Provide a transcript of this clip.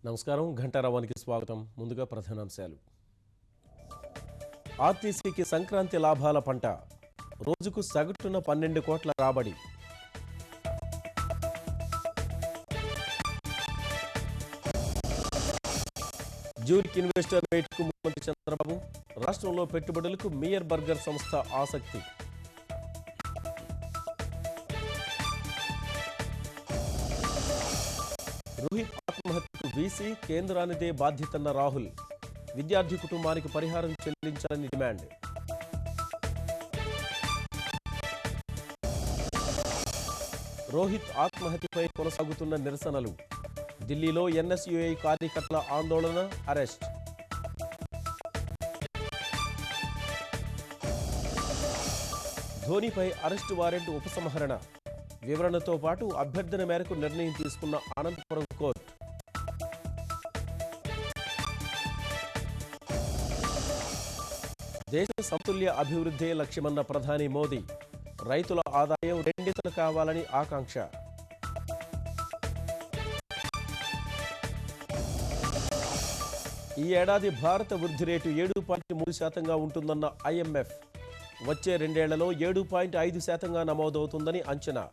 నమస్కారం ఘంటారావానికి స్వాగతం. ముందుగా ప్రధానాంశాలు. ఆర్టీసీకి సంక్రాంతి లాభాల పంట. రోజుకు సగటున 12 కోట్ల రాబడి. జ్యూరిక్ ఇన్వెస్టర్ మీట్కు ముఖ్యమంత్రి చంద్రబాబు. రాష్ట్రంలో పెట్టుబడులకు మియర్ బర్గర్ సంస్థ ఆసక్తి. రోహిత్ ఆత్మహత్యకు వీసీ కేంద్రానిదే బాధ్యతన్న రాహుల్. విద్యార్థి కుటుంబానికి పరిహారం చెల్లించాలని డిమాండ్. రోహిత్ ఆత్మహత్యపై కొనసాగుతున్న నిరసనలు. ఢిల్లీలో ఎన్ఎస్యుఐ కార్యకర్తల ఆందోళన, అరెస్ట్. ధోనీపై అరెస్టు వారెంట్ ఉపసంహరణ. వివరణతో పాటు అభ్యర్థన మేరకు నిర్ణయం తీసుకున్న అనంతపురం కోర్టు. దేశ సమతుల్య అభివృద్ధే లక్ష్యమన్న ప్రధాని మోదీ. రైతుల ఆదాయం రెండింతలు కావాలని ఆకాంక్ష. ఈ ఏడాది భారత వృద్ధి రేటు 7.3% ఉంటుందన్న ఐఎంఎఫ్. వచ్చే రెండేళ్లలో 7.5% నమోదవుతుందని అంచనా.